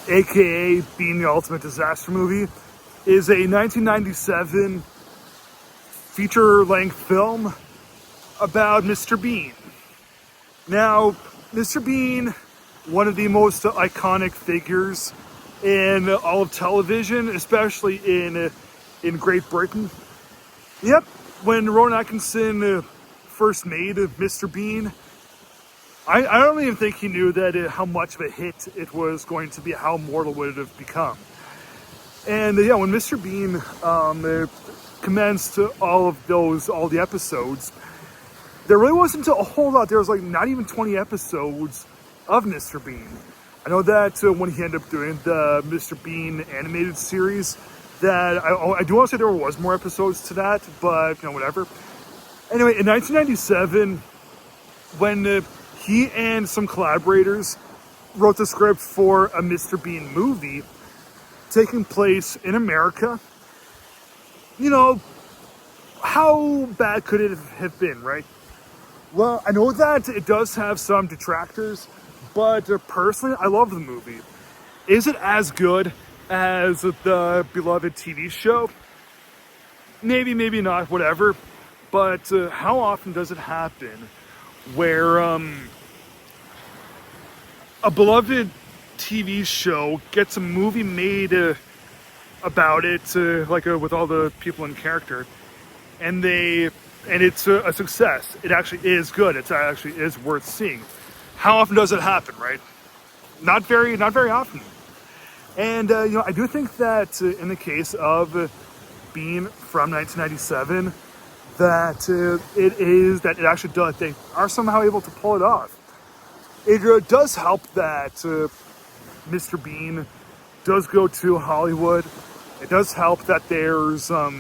aka Being the Ultimate Disaster Movie, is a 1997 feature-length film about Mr. Bean. Now, Mr. Bean, one of the most iconic figures in all of television, especially in Great Britain. Yep, when Rowan Atkinson first made Mr. Bean, I don't even think he knew that how much of a hit it was going to be, how immortal would it have become. And yeah, when Mr. Bean commenced all the episodes, there really wasn't a whole lot. There was like not even 20 episodes of Mr. Bean. I know that when he ended up doing the Mr. Bean animated series, that I do want to say there was more episodes to that, but whatever. Anyway, in 1997, when he and some collaborators wrote the script for a Mr. Bean movie taking place in America, how bad could it have been, right? Well, I know that it does have some detractors, but personally, I love the movie. Is it as good as the beloved TV show? Maybe, maybe not, whatever. But how often does it happen where a beloved TV show gets a movie made about it, with all the people in character, and it's a success. It actually is good. It actually is worth seeing. How often does it happen, right? Not very often. And I do think that in the case of Bean from 1997, that it actually does. They are somehow able to pull it off. It does help that Mr. Bean does go to Hollywood. It does help that there's a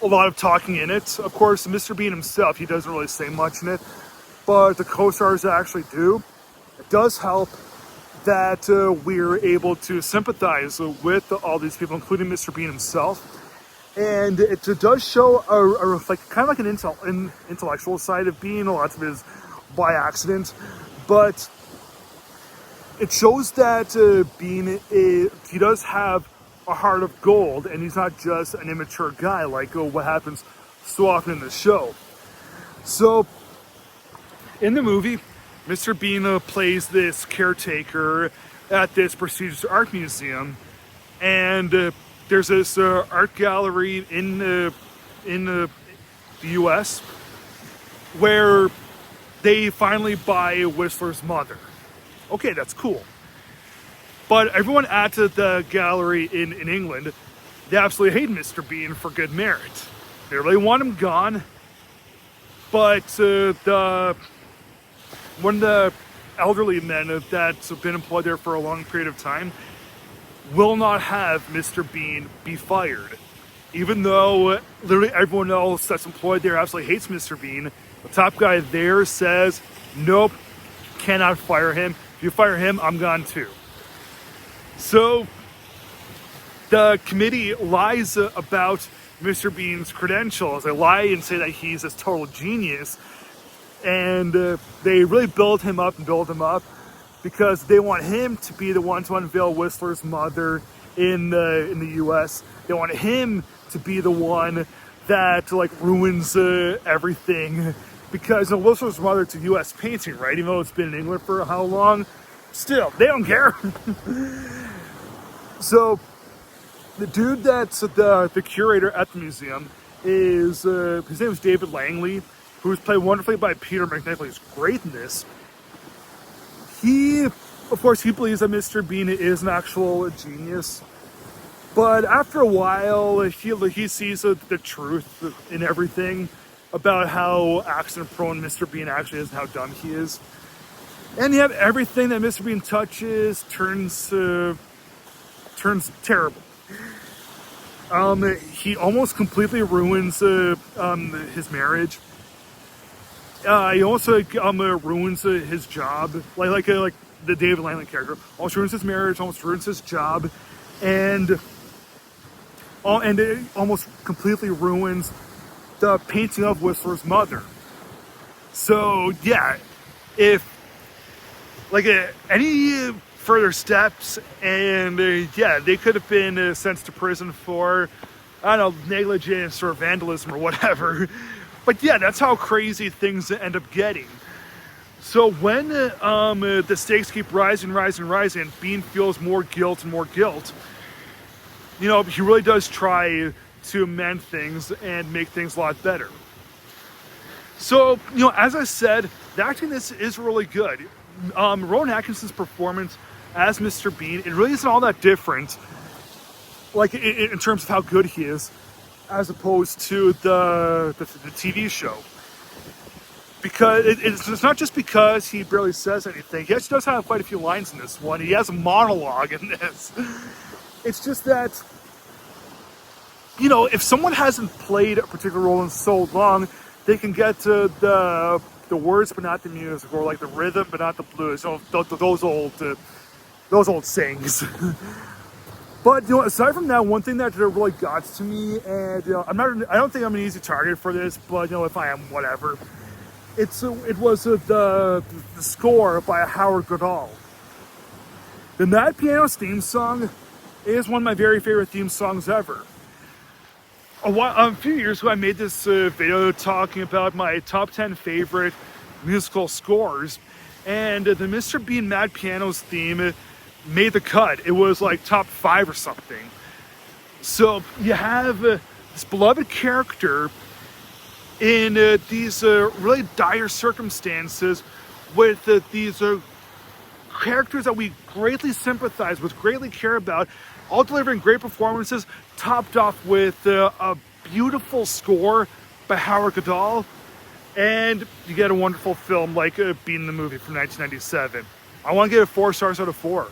lot of talking in it. Of course, Mr. Bean himself, he doesn't really say much in it, but the co-stars actually do. It does help that we're able to sympathize with all these people, including Mr. Bean himself. And it does show kind of like an intellectual side of Bean. Lots of it is by accident, but it shows that Bean he does have a heart of gold, and he's not just an immature guy like what happens so often in the show. So, in the movie, Mr. Bean plays this caretaker at this prestigious art museum, and there's this art gallery in the U.S. where they finally buy Whistler's mother. Okay, that's cool. But everyone at the gallery in England, they absolutely hate Mr. Bean for good merit. They really want him gone. But one of the elderly men that's been employed there for a long period of time will not have Mr. Bean be fired. Even though literally everyone else that's employed there absolutely hates Mr. Bean, the top guy there says, nope, cannot fire him. If you fire him, I'm gone too. So the committee lies about Mr. Bean's credentials. They lie and say that he's this total genius. And they really build him up because they want him to be the one to unveil Whistler's mother in the U.S. They want him to be the one that ruins everything, because Whistler's mother, it's a U.S. painting, right? Even though it's been in England for how long, still they don't care. So the dude that's the curator at the museum is his name is David Langley, who's played wonderfully by Peter McNichol. He's great in this. He believes that Mr. Bean is an actual genius. But after a while, he sees the truth in everything about how accident-prone Mr. Bean actually is and how dumb he is. And you have everything that Mr. Bean touches turns terrible. He almost completely ruins his marriage. He also ruins his job, like the David Langley character. Almost ruins his marriage, almost ruins his job, and it almost completely ruins the painting of Whistler's mother. So yeah, if any further steps, and yeah, they could have been sent to prison for, I don't know, negligence or vandalism or whatever. But yeah, that's how crazy things end up getting. So when the stakes keep rising, Bean feels more guilt and more guilt. You know, he really does try to amend things and make things a lot better. So, you know, as I said, the acting in this is really good. Rowan Atkinson's performance as Mr. Bean, it really isn't all that different, like in terms of how good he is, as opposed to the TV show. Because it's not just because he barely says anything. He actually does have quite a few lines in this one. He has a monologue in this. It's just that, you know, if someone hasn't played a particular role in so long, they can get to the words but not the music, or like the rhythm but not the blues. You know, those old sayings. But you know, aside from that, one thing that really got to me, and you know, I don't think I'm an easy target for this, but you know, if I am, whatever. It was the score by Howard Goodall. The Mad Piano's theme song is one of my very favorite theme songs ever. A few years ago, I made this video talking about my top 10 favorite musical scores, and the Mr. Bean Mad Piano's theme made the cut. It was like top 5 or something. So you have this beloved character in these really dire circumstances with these characters that we greatly sympathize with, greatly care about, all delivering great performances, topped off with a beautiful score by Howard Goodall, and you get a wonderful film like Bean the Movie from 1997. I want to give it 4 stars out of 4.